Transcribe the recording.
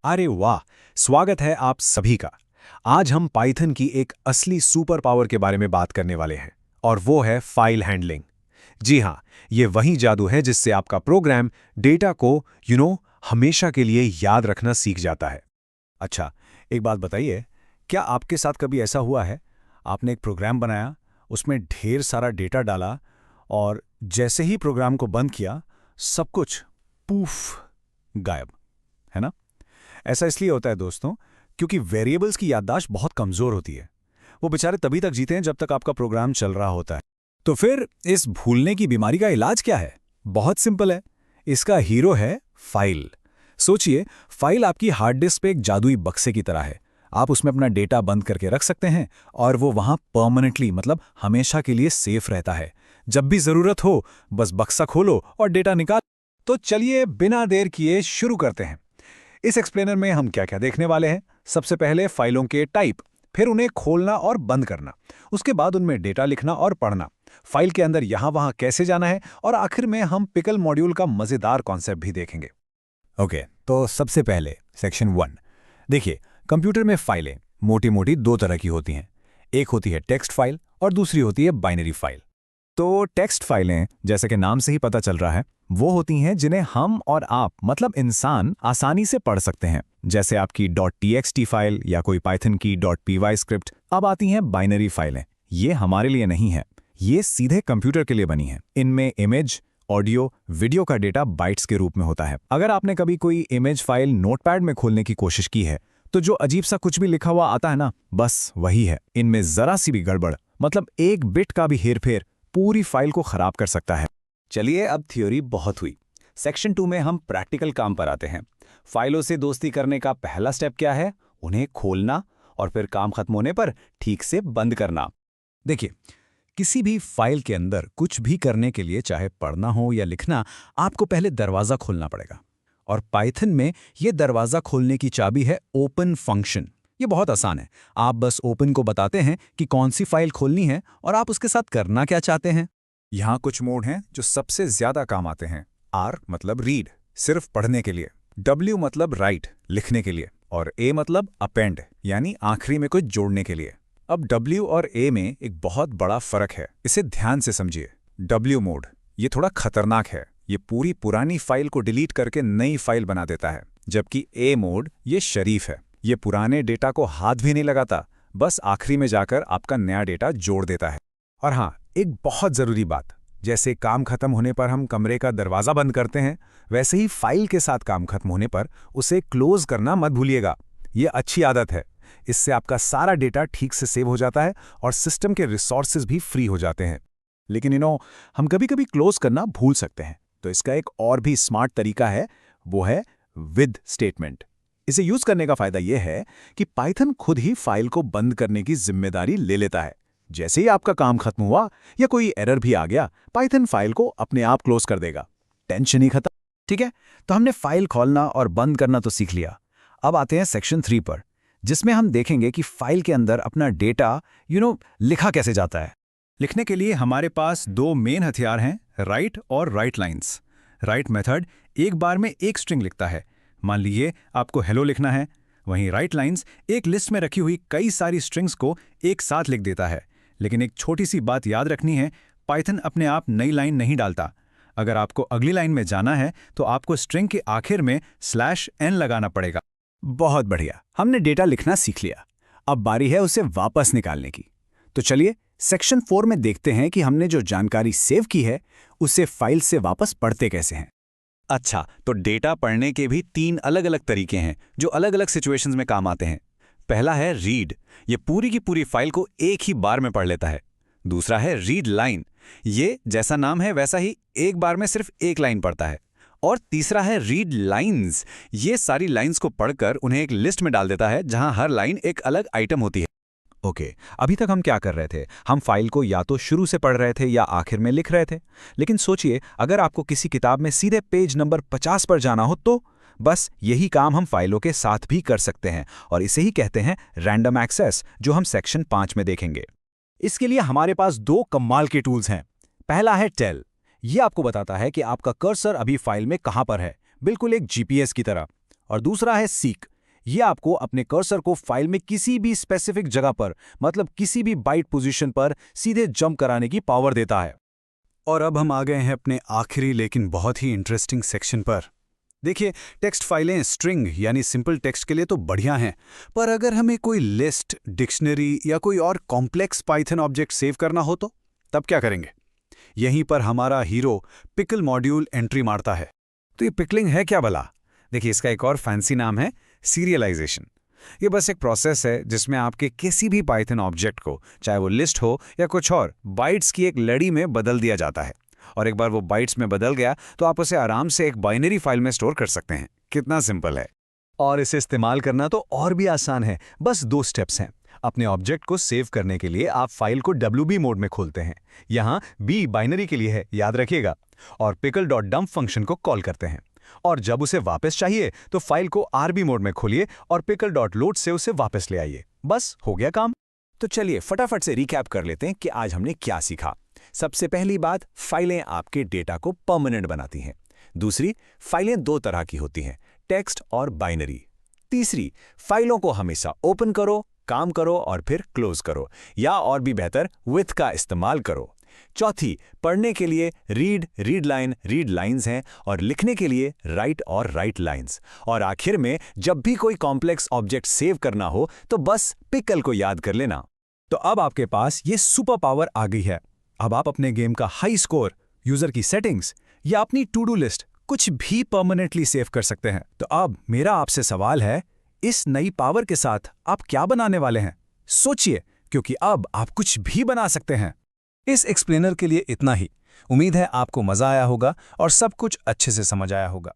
अरे वाह! स्वागत है आप सभी का। आज हम पाइथन की एक असली सुपर पावर के बारे में बात करने वाले हैं और वो है फाइल हैंडलिंग। जी हाँ, ये वही जादू है जिससे आपका प्रोग्राम डेटा को हमेशा के लिए याद रखना सीख जाता है। अच्छा, एक बात बताइए, क्या आपके साथ कभी ऐसा हुआ है? आपने एक प्रोग्राम बनाया, उसमें ढेर सारा डेटा डाला और जैसे ही प्रोग्राम को बंद किया, सब कुछ पूफ गायब, है ना? ऐसा इसलिए होता है दोस्तों, क्योंकि वेरिएबल्स की याददाश्त बहुत कमज़ोर होती है। वो बेचारे तभी तक जीते हैं जब तक आपका प्रोग्राम चल रहा होता है। तो फिर इस भूलने की बीमारी का इलाज क्या है? बहुत सिंपल है। इसका हीरो है फाइल। सोचिए, फाइल आपकी हार्ड डिस्क पे एक जादुई बक्से की तरह है। आप उसमें अपना डेटा बंद करके रख सकते हैं और वो वहां परमानेंटली मतलब हमेशा के लिए सेफ रहता है। जब भी जरूरत हो, बस बक्सा खोलो और डेटा निकाल। तो चलिए बिना देर किए शुरू करते हैं। इस एक्सप्लेनर में हम क्या क्या देखने वाले हैं। सबसे पहले फाइलों के टाइप, फिर उन्हें खोलना और बंद करना, उसके बाद उनमें डेटा लिखना और पढ़ना, फाइल के अंदर यहां वहां कैसे जाना है, और आखिर में हम पिकल मॉड्यूल का मजेदार कॉन्सेप्ट भी देखेंगे। ओके, तो सबसे पहले सेक्शन 1। देखिए, कंप्यूटर में फाइलें मोटी मोटी दो तरह की होती हैं। एक होती है टेक्स्ट फाइल और दूसरी होती है बाइनरी फाइल। तो टेक्स्ट फाइलें, जैसे कि नाम से ही पता चल रहा है, वो होती हैं जिन्हें हम और आप मतलब इंसान आसानी से पढ़ सकते हैं, जैसे आपकी .txt फाइल या कोई पाइथन की .py स्क्रिप्ट। अब आती हैं बाइनरी फाइलें। ये हमारे लिए नहीं है, ये सीधे कंप्यूटर के लिए बनी है। इनमें इमेज, ऑडियो, वीडियो का डेटा बाइट्स के रूप में होता है। अगर आपने कभी कोई इमेज फाइल नोटपैड में खोलने की कोशिश की है, तो जो अजीब सा कुछ भी लिखा हुआ आता है ना, बस वही है। इनमें जरा सी भी गड़बड़, मतलब एक बिट का भी हेरफेर, पूरी फाइल को खराब कर सकता है। चलिए, अब थ्योरी बहुत हुई। सेक्शन 2 में हम प्रैक्टिकल काम पर आते हैं। फाइलों से दोस्ती करने का पहला स्टेप क्या है? उन्हें खोलना और फिर काम खत्म होने पर ठीक से बंद करना। देखिए, किसी भी फाइल के अंदर कुछ भी करने के लिए, चाहे पढ़ना हो या लिखना, आपको पहले दरवाज़ा खोलना पड़ेगा। और पाइथन में ये दरवाज़ा खोलने की चाबी है ओपन फंक्शन। ये बहुत आसान है। आप बस ओपन को बताते हैं कि कौन सी फाइल खोलनी है और आप उसके साथ करना क्या चाहते हैं। यहाँ कुछ मोड हैं जो सबसे ज्यादा काम आते हैं। R मतलब रीड, सिर्फ पढ़ने के लिए। W मतलब राइट, लिखने के लिए। और A मतलब अपेंड, यानी आखिरी में कुछ जोड़ने के लिए। अब W और A में एक बहुत बड़ा फर्क है, इसे ध्यान से समझिए। W मोड ये थोड़ा खतरनाक है, ये पूरी पुरानी फाइल को डिलीट करके नई फाइल बना देता है। जबकि A मोड ये शरीफ है, ये पुराने डेटा को हाथ भी नहीं लगाता, बस आखिरी में जाकर आपका नया डेटा जोड़ देता है। और हाँ, एक बहुत ज़रूरी बात, जैसे काम खत्म होने पर हम कमरे का दरवाज़ा बंद करते हैं, वैसे ही फाइल के साथ काम खत्म होने पर उसे क्लोज करना मत भूलिएगा। ये अच्छी आदत है। इससे आपका सारा डेटा ठीक से सेव हो जाता है और सिस्टम के रिसोर्सेज भी फ्री हो जाते हैं। लेकिन हम कभी कभी क्लोज करना भूल सकते हैं, तो इसका एक और भी स्मार्ट तरीका है, वो है विद स्टेटमेंट। इसे यूज करने का फायदा यह है कि पाइथन खुद ही फाइल को बंद करने की जिम्मेदारी ले लेता है। जैसे ही आपका काम खत्म हुआ या कोई एरर भी आ गया, पाइथन फाइल को अपने आप क्लोज कर देगा। टेंशन ही खत्म। ठीक है, तो हमने फाइल खोलना और बंद करना तो सीख लिया। अब आते हैं सेक्शन 3 पर, जिसमें हम देखेंगे कि फाइल के अंदर अपना डेटा लिखा कैसे जाता है। लिखने के लिए हमारे पास दो मेन हथियार हैं, राइट और राइट लाइन्स। राइट मेथड एक बार में एक स्ट्रिंग लिखता है। मान लीजिए आपको हेलो लिखना है, वहीं राइट लाइन्स एक लिस्ट में रखी हुई कई सारी स्ट्रिंग्स को एक साथ लिख देता है। लेकिन एक छोटी सी बात याद रखनी है, पाइथन अपने आप नई लाइन नहीं डालता। अगर आपको अगली लाइन में जाना है तो आपको स्ट्रिंग के आखिर में /n लगाना पड़ेगा। बहुत बढ़िया, हमने डेटा लिखना सीख लिया। अब बारी है उसे वापस निकालने की। तो चलिए सेक्शन 4 में देखते हैं कि हमने जो जानकारी सेव की है उसे फाइल से वापस पढ़ते कैसे हैं। अच्छा, तो डेटा पढ़ने के भी 3 अलग अलग तरीके हैं जो अलग अलग सिचुएशंस में काम आते हैं। पहला है रीड, ये पूरी की पूरी फाइल को एक ही बार में पढ़ लेता है। दूसरा है रीड लाइन, ये जैसा नाम है वैसा ही एक बार में सिर्फ एक लाइन पढ़ता है। और तीसरा है रीड लाइंस, ये सारी लाइंस को पढ़कर उन्हें एक लिस्ट में डाल देता है जहां हर लाइन एक अलग आइटम होती है। ओके, अभी तक हम क्या कर रहे थे? हम फाइल को या तो शुरू से पढ़ रहे थे या आखिर में लिख रहे थे। लेकिन सोचिए, अगर आपको किसी किताब में सीधे पेज नंबर 50 पर जाना हो तो बस यही काम हम फाइलों के साथ भी कर सकते हैं, और इसे ही कहते हैं रैंडम एक्सेस, जो हम सेक्शन 5 में देखेंगे। इसके लिए हमारे पास 2 कमाल के टूल्स हैं। पहला है टेल, ये आपको बताता है कि आपका कर्सर अभी फाइल में कहां पर है, बिल्कुल एक जीपीएस की तरह। और दूसरा है सीक। ये आपको अपने कर्सर को फाइल में किसी भी स्पेसिफिक जगह पर, मतलब किसी भी बाइट पोजीशन पर सीधे जंप कराने की पावर देता है। और अब हम आ गए हैं अपने आखिरी लेकिन बहुत ही इंटरेस्टिंग सेक्शन पर। देखिए, टेक्स्ट फाइलें स्ट्रिंग यानी सिंपल टेक्स्ट के लिए तो बढ़िया हैं, पर अगर हमें कोई लिस्ट, डिक्शनरी या कोई और कॉम्प्लेक्स पाइथन ऑब्जेक्ट सेव करना हो तो तब क्या करेंगे? यहीं पर हमारा हीरो पिकल मॉड्यूल एंट्री मारता है। तो ये पिकलिंग है क्या भला? देखिए, इसका एक और फैंसी नाम है सीरियलाइजेशन। ये बस एक प्रोसेस है जिसमें आपके किसी भी पाइथन ऑब्जेक्ट को, चाहे वो लिस्ट हो या कुछ और, बाइट्स की एक लड़ी में बदल दिया जाता है। और एक बार वो बाइट्स में बदल गया तो आप उसे आराम से एक बाइनरी फाइल में स्टोर कर सकते हैं। कितना सिंपल है। और इसे इस्तेमाल करना तो और भी आसान है। बस 2 स्टेप्स हैं। अपने ऑब्जेक्ट को सेव करने के लिए आप फाइल को WB मोड में खोलते हैं। यहाँ B बाइनरी के लिए है, याद रखिएगा। और pickle.dump फंक्शन को कॉल करते हैं। और जब उसे वापस चाहिए तो फाइल को RB मोड में खोलिए और pickle.load से उसे वापस ले आइए। बस हो गया काम। तो चलिए फटाफट से रिकैप कर लेते हैं कि आज हमने क्या सीखा। सबसे पहली बात, फाइलें आपके डेटा को परमानेंट बनाती हैं। दूसरी, फाइलें 2 तरह की होती हैं, टेक्स्ट और बाइनरी। तीसरी, फाइलों को हमेशा ओपन करो, काम करो और फिर क्लोज करो, या और भी बेहतर विथ का इस्तेमाल करो। चौथी, पढ़ने के लिए रीड लाइन, रीड लाइंस हैं, और लिखने के लिए राइट और राइट लाइंस। और आखिर में, जब भी कोई कॉम्प्लेक्स ऑब्जेक्ट सेव करना हो तो बस पिकल को याद कर लेना। तो अब आपके पास ये सुपर पावर आ गई है। अब आप अपने गेम का हाई स्कोर, यूजर की सेटिंग्स या अपनी टू डू लिस्ट कुछ भी परमानेंटली सेव कर सकते हैं। तो अब मेरा आपसे सवाल है, इस नई पावर के साथ आप क्या बनाने वाले हैं? सोचिए, क्योंकि अब आप कुछ भी बना सकते हैं। इस एक्सप्लेनर के लिए इतना ही। उम्मीद है आपको मजा आया होगा और सब कुछ अच्छे से समझ आया होगा।